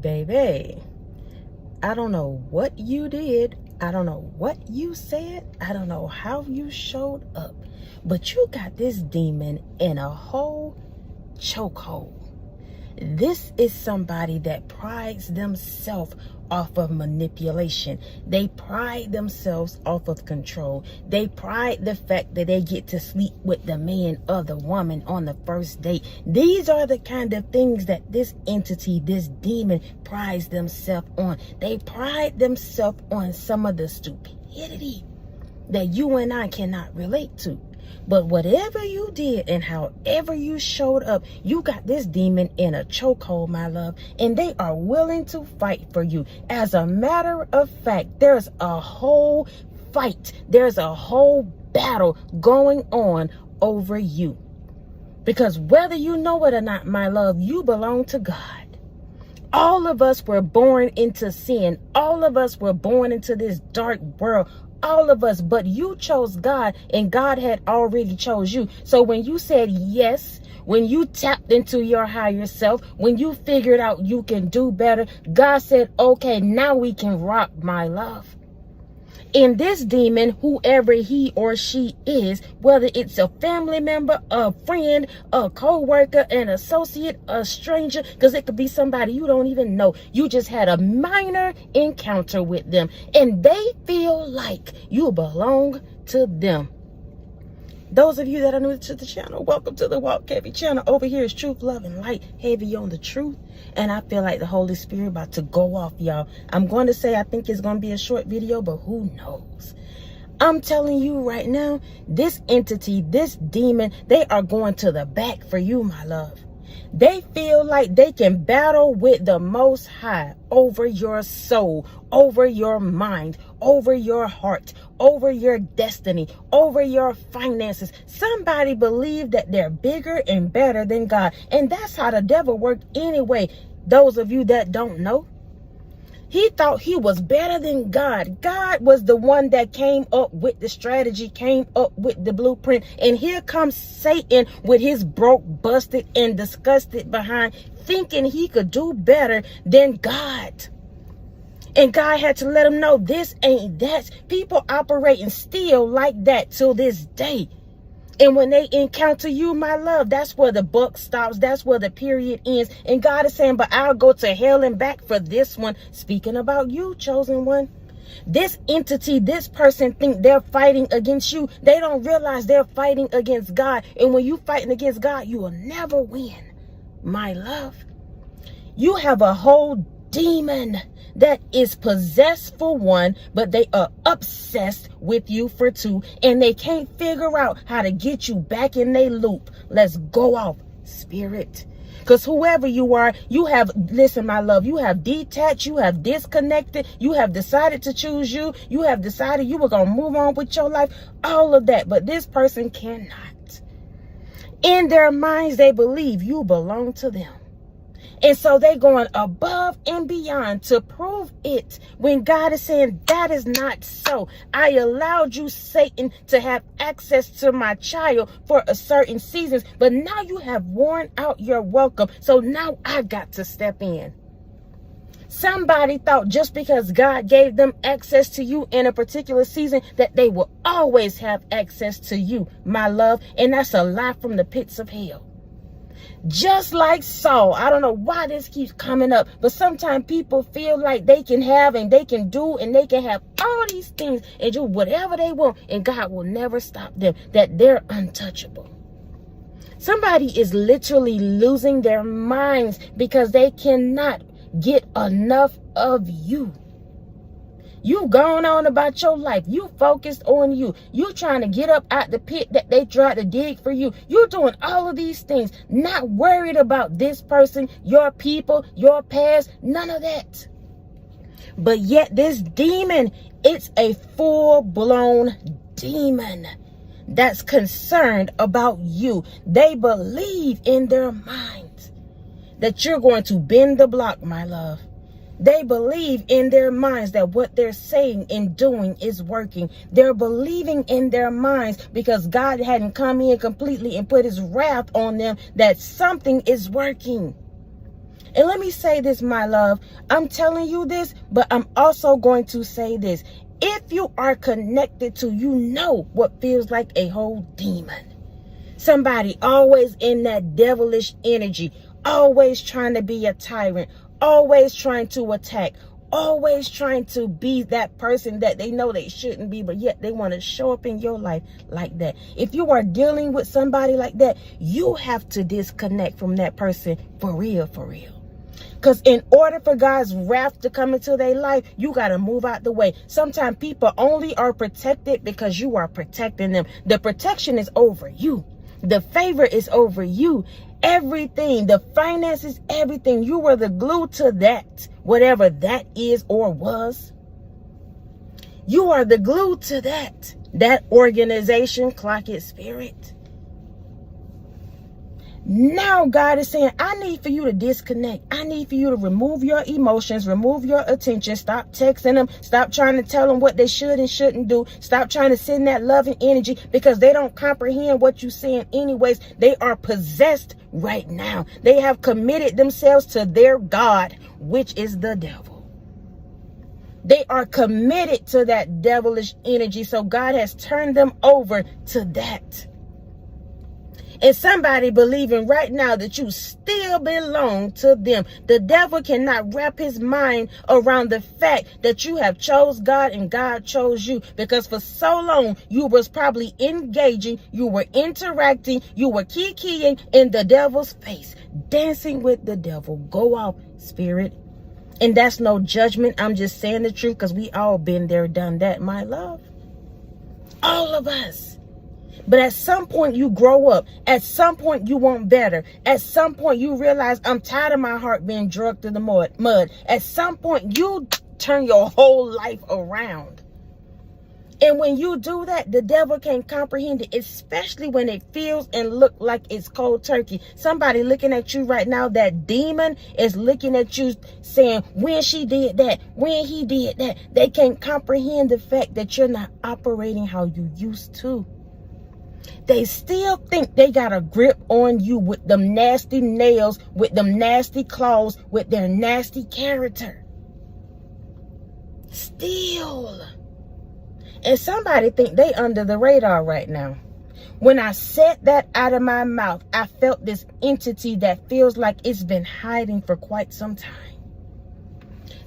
Baby, I don't know what you did. I don't know what you said. I don't know how you showed up. But you got this demon in a whole chokehold. This is somebody that prides themselves off of manipulation. They pride themselves off of control. They pride the fact that they get to sleep with the man or the woman on the first date. These are the kind of things that this entity, this demon, prides themselves on. They pride themselves on some of the stupidity that you and I cannot relate to. But whatever you did and however you showed up, you got this demon in a chokehold, my love, and they are willing to fight for you. As a matter of fact, there's a whole fight. There's a whole battle going on over you. Because whether you know it or not, my love, you belong to God. All of us were born into sin. All of us were born into this dark world. All of us, but you chose God, and God had already chose you. So when you said yes, when you tapped into your higher self, when you figured out you can do better, God said, okay, now we can rock, my love. In this demon, whoever he or she is, whether it's a family member, a friend, a co-worker, an associate, a stranger, because it could be somebody you don't even know. You just had a minor encounter with them, and they feel like you belong to them. Those of you that are new to the channel, welcome to the Walk Heavy channel. Over here is truth, love, and light, heavy on the truth. And I feel like the Holy Spirit about to go off, y'all. I'm going to say I think it's going to be a short video, but who knows? I'm telling you right now, this entity, this demon, they are going to the back for you, my love. They feel like they can battle with the Most High over your soul, over your mind, over your heart, over your destiny, over your finances. Somebody believe that they're bigger and better than God. And that's how the devil worked anyway. Those of you that don't know, he thought he was better than God. God was the one that came up with the strategy, came up with the blueprint. And here comes Satan with his broke, busted, and disgusted behind, thinking he could do better than God. And God had to let him know this ain't that. People operating still like that till this day. And when they encounter you, my love, that's where the buck stops. That's where the period ends. And God is saying, but I'll go to hell and back for this one. Speaking about you, chosen one. This entity, this person think they're fighting against you. They don't realize they're fighting against God. And when you fighting against God, you will never win, my love. You have a whole demon that is possessed for one, but they are obsessed with you for two, and they can't figure out how to get you back in their loop. Let's go off, spirit. Because whoever you are, you have, listen, my love, you have detached, you have disconnected, you have decided to choose you, you have decided you were going to move on with your life, all of that. But this person cannot. In their minds, they believe you belong to them. And so they're going above and beyond to prove it, when God is saying that is not so. I allowed you, Satan, to have access to my child for a certain season, but now you have worn out your welcome. So now I've got to step in. Somebody thought just because God gave them access to you in a particular season that they will always have access to you, my love. And that's a lie from the pits of hell. Just like Saul, I don't know why this keeps coming up, but sometimes people feel like they can have and they can do and they can have all these things and do whatever they want, and God will never stop them, that they're untouchable. Somebody is literally losing their minds because they cannot get enough of you. You've gone on about your life. You focused on you. You trying to get up out the pit that they tried to dig for you. You're doing all of these things, not worried about this person, your people, your past, none of that. But yet this demon, it's a full-blown demon that's concerned about you. They believe in their minds that you're going to bend the block, my love. They believe in their minds that what they're saying and doing is working. They're believing in their minds because God hadn't come in completely and put his wrath on them that something is working. And let me say this, my love. I'm telling you this, but I'm also going to say this. If you are connected to, you know what feels like a whole demon. Somebody always in that devilish energy, always trying to be a tyrant, always trying to attack, always trying to be that person that they know they shouldn't be, but yet they want to show up in your life like that. If you are dealing with somebody like that, you have to disconnect from that person for real, for real. Because in order for God's wrath to come into their life, you got to move out the way. Sometimes people only are protected because you are protecting them. The protection is over you. The favor is over you. Everything, the finances, everything. You were the glue to that, whatever that is or was. You are the glue to that organization, clock it, spirit. Now God is saying, I need for you to disconnect. I need for you to remove your emotions, remove your attention. Stop texting them. Stop trying to tell them what they should and shouldn't do. Stop trying to send that loving energy because they don't comprehend what you're saying anyways. They are possessed right now. They have committed themselves to their God, which is the devil. They are committed to that devilish energy. So God has turned them over to that. And somebody believing right now that you still belong to them. The devil cannot wrap his mind around the fact that you have chose God and God chose you. Because for so long, you was probably engaging, you were interacting, you were kikiing in the devil's face. Dancing with the devil. Go off, spirit. And that's no judgment. I'm just saying the truth because we all been there, done that, my love. All of us. But at some point you grow up. At some point you want better. At some point you realize I'm tired of my heart being drugged through the mud. At some point you turn your whole life around. And when you do that, the devil can't comprehend it, especially when it feels and look like it's cold turkey. Somebody looking at you right now, that demon is looking at you saying, when she did that, when he did that. They can't comprehend the fact that you're not operating how you used to. They still think they got a grip on you with them nasty nails, with them nasty claws, with their nasty character. Still. And somebody think they under the radar right now. When I said that out of my mouth, I felt this entity that feels like it's been hiding for quite some time.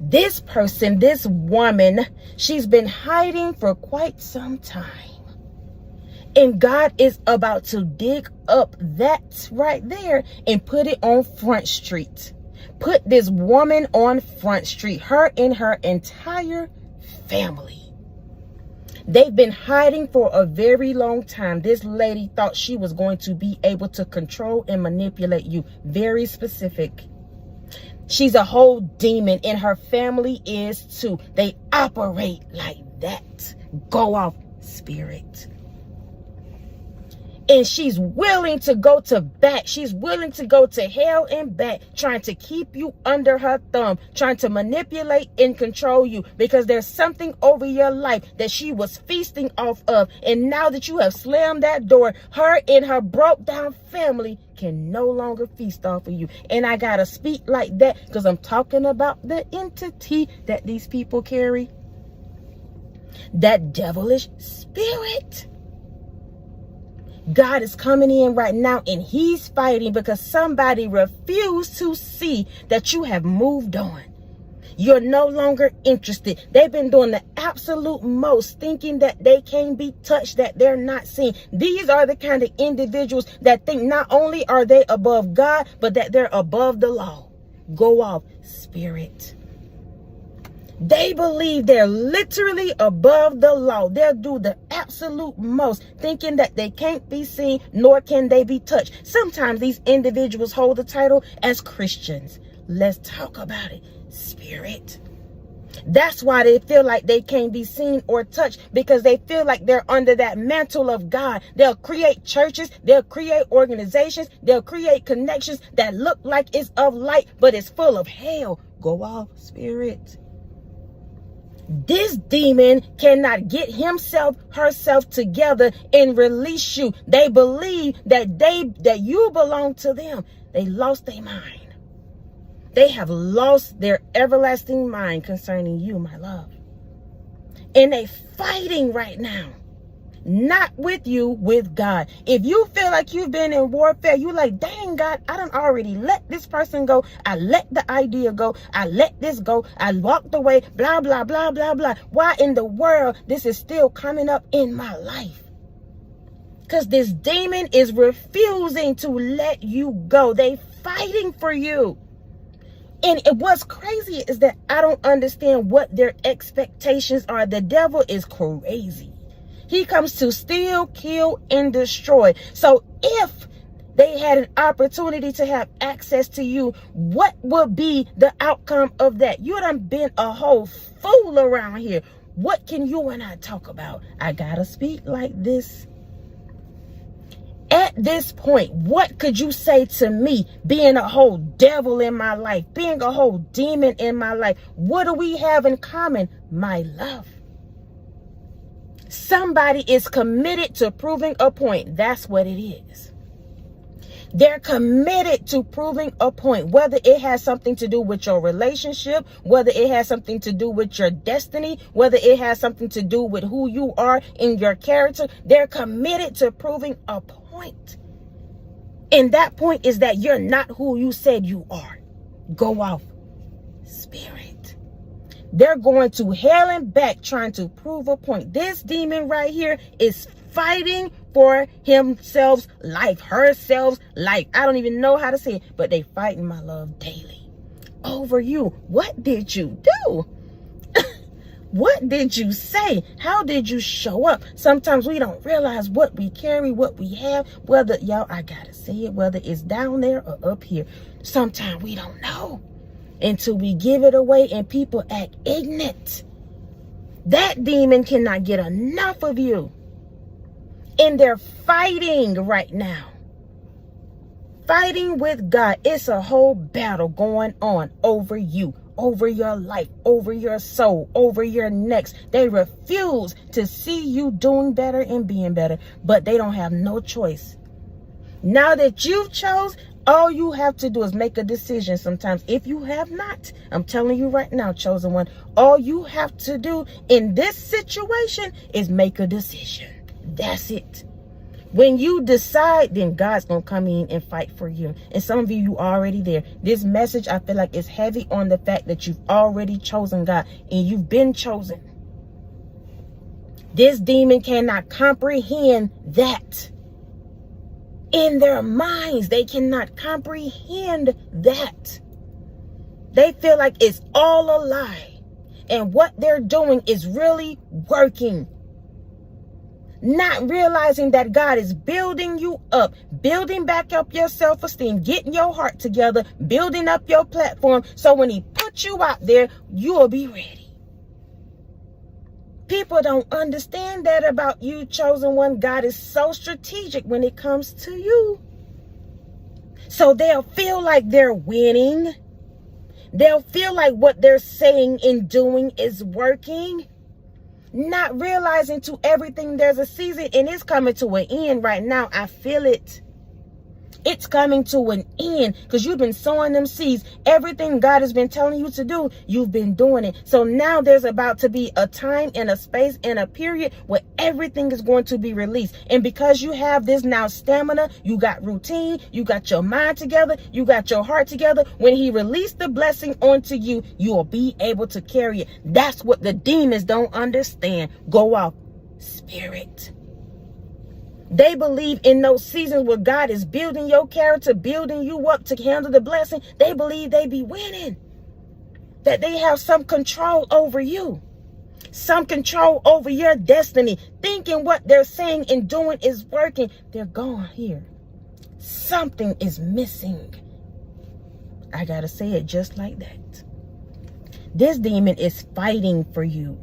This person, this woman, she's been hiding for quite some time. And God is about to dig up that right there and put it on Front Street. Put this woman on Front Street, her and her entire family. They've been hiding for a very long time. This lady thought she was going to be able to control and manipulate you. Very specific. She's a whole demon and her family is too. They operate like that. Go off, spirit. And she's willing to go to back. She's willing to go to hell and back, trying to keep you under her thumb, trying to manipulate and control you because there's something over your life that she was feasting off of. And now that you have slammed that door, her and her broke down family can no longer feast off of you. And I got to speak like that because I'm talking about the entity that these people carry. That devilish spirit. God is coming in right now and he's fighting because somebody refused to see that you have moved on. You're no longer interested. They've been doing the absolute most, thinking that they can't be touched, that they're not seen. These are the kind of individuals that think not only are they above God, but that they're above the law. Go off, spirit. They believe they're literally above the law. They'll do the absolute most, thinking that they can't be seen, nor can they be touched. Sometimes these individuals hold the title as Christians. Let's talk about it, spirit. That's why they feel like they can't be seen or touched, because they feel like they're under that mantle of God. They'll create churches, they'll create organizations, they'll create connections that look like it's of light, but it's full of hell. Go off, spirit. This demon cannot get herself together and release you. They believe that you belong to them. They lost their mind. They have lost their everlasting mind concerning you, my love. And they fighting right now. Not with you, with God. If you feel like you've been in warfare, you like, dang God, I done already let this person go. I let the idea go. I let this go. I walked away, blah, blah, blah, blah, blah. Why in the world this is still coming up in my life? Because this demon is refusing to let you go. They fighting for you. And what's crazy is that I don't understand what their expectations are. The devil is crazy. He comes to steal, kill, and destroy. So if they had an opportunity to have access to you, what would be the outcome of that? You done been a whole fool around here. What can you and I talk about? I gotta speak like this. At this point, what could you say to me being a whole devil in my life, being a whole demon in my life? What do we have in common? My love. Somebody is committed to proving a point. That's what it is. They're committed to proving a point, whether it has something to do with your relationship, whether it has something to do with your destiny, whether it has something to do with who you are in your character. They're committed to proving a point. And that point is that you're not who you said you are. Go off spirit. They're going to hell and back trying to prove a point. This demon right here is fighting for himself's life, herself's life. I don't even know how to say it, but they fighting, my love, daily over you. What did you do? What did you say? How did you show up? Sometimes we don't realize what we carry, what we have, whether, y'all, I gotta say it, whether it's down there or up here. Sometimes we don't know until we give it away and people act ignorant. That demon cannot get enough of you. And they're fighting right now. Fighting with God. It's a whole battle going on over you, over your life, over your soul, over your next. They refuse to see you doing better and being better, but they don't have no choice. Now that you've chose, all you have to do is make a decision sometimes. If you have not, I'm telling you right now, chosen one, all you have to do in this situation is make a decision. That's it. When you decide, then God's going to come in and fight for you. And some of you already there. This message, I feel like, is heavy on the fact that you've already chosen God and you've been chosen. This demon cannot comprehend that. In their minds, they cannot comprehend that. They feel like it's all a lie. And what they're doing is really working. Not realizing that God is building you up, building back up your self-esteem, getting your heart together, building up your platform. So when he puts you out there, you'll be ready. People don't understand that about you, chosen one. God is so strategic when it comes to you. So they'll feel like they're winning. They'll feel like what they're saying and doing is working. Not realizing to everything there's a season, and it's coming to an end right now. I feel it. It's coming to an end because you've been sowing them seeds. Everything God has been telling you to do, you've been doing it. So now there's about to be a time and a space and a period where everything is going to be released. And because you have this now stamina, you got routine, you got your mind together, you got your heart together. When he released the blessing onto you, you will be able to carry it. That's what the demons don't understand. Go off spirit. They believe in those seasons where God is building your character, building you up to handle the blessing. They believe they be winning. That they have some control over you. Some control over your destiny. Thinking what they're saying and doing is working. They're gone here. Something is missing. I gotta say it just like that. This demon is fighting for you.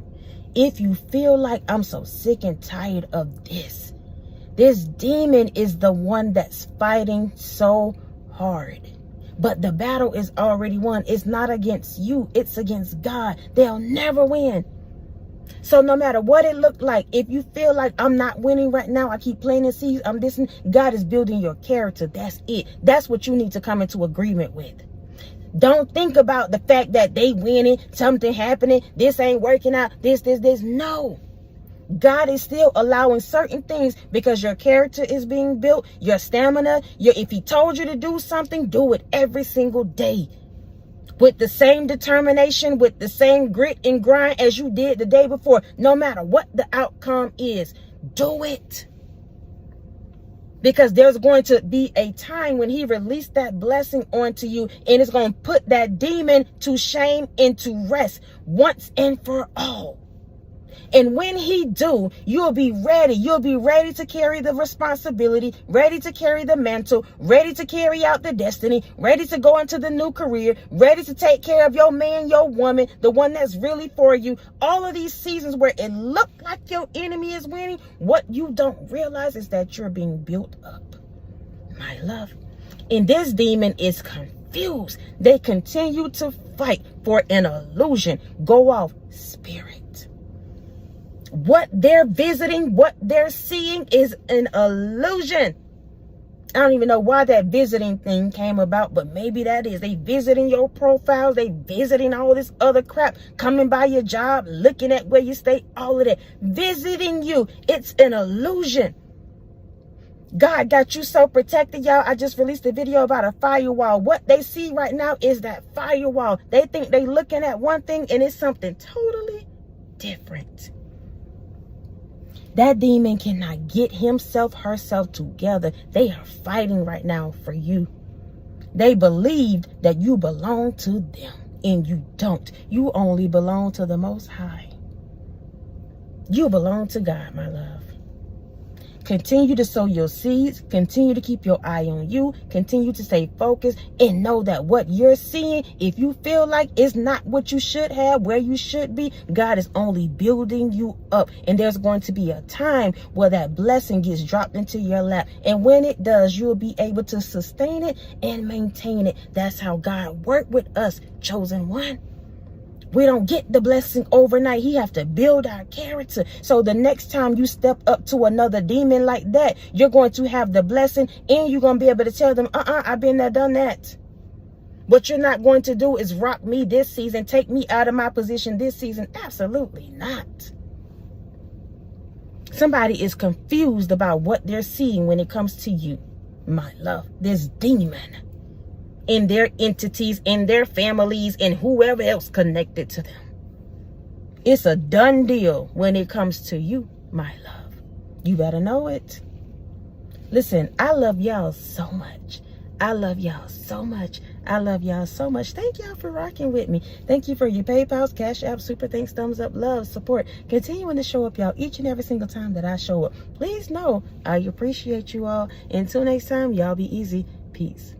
If you feel like I'm so sick and tired of this, this demon is the one that's fighting so hard. But the battle is already won. It's not against you. It's against God. They'll never win. So no matter what it looked like, if you feel like I'm not winning right now, I keep planting seeds, I'm this, God is building your character. That's it. That's what you need to come into agreement with. Don't think about the fact that they winning, something happening, this ain't working out, this. No. God is still allowing certain things because your character is being built, your stamina. If he told you to do something, do it every single day. With the same determination, with the same grit and grind as you did the day before. No matter what the outcome is, do it. Because there's going to be a time when he released that blessing onto you, and it's going to put that demon to shame and to rest once and for all. And when he do, you'll be ready. You'll be ready to carry the responsibility, ready to carry the mantle, ready to carry out the destiny, ready to go into the new career, ready to take care of your man, your woman, the one that's really for you. All of these seasons where it looked like your enemy is winning, what you don't realize is that you're being built up, my love. And this demon is confused. They continue to fight for an illusion. Go off spirit. What they're visiting, what they're seeing is an illusion. I don't even know why that visiting thing came about, but maybe that is. They visiting your profiles. They visiting all this other crap, coming by your job, looking at where you stay, all of that. Visiting you. It's an illusion. God got you so protected, y'all. I just released a video about a firewall. What they see right now is that firewall. They think they looking at one thing and it's something totally different. That demon cannot get herself together. They are fighting right now for you. They believed that you belong to them, and you don't. You only belong to the Most High. You belong to God, my love. Continue to sow your seeds. Continue to keep your eye on you. Continue to stay focused and know that what you're seeing, if you feel like it's not what you should have, where you should be, God is only building you up. And there's going to be a time where that blessing gets dropped into your lap. And when it does, you'll be able to sustain it and maintain it. That's how God worked with us, chosen one. We don't get the blessing overnight. He have to build our character. So the next time you step up to another demon like that, you're going to have the blessing and you're going to be able to tell them, I've been there, done that. What you're not going to do is rock me this season, take me out of my position this season. Absolutely not. Somebody is confused about what they're seeing when it comes to you, my love. This demon in their entities, in their families, and whoever else connected to them. It's a done deal when it comes to you, my love. You better know it. Listen, I love y'all so much. I love y'all so much. I love y'all so much. Thank y'all for rocking with me. Thank you for your PayPals, Cash App, Super Thanks, Thumbs Up, love, support. Continuing to show up, y'all, each and every single time that I show up. Please know I appreciate you all. Until next time, y'all be easy. Peace.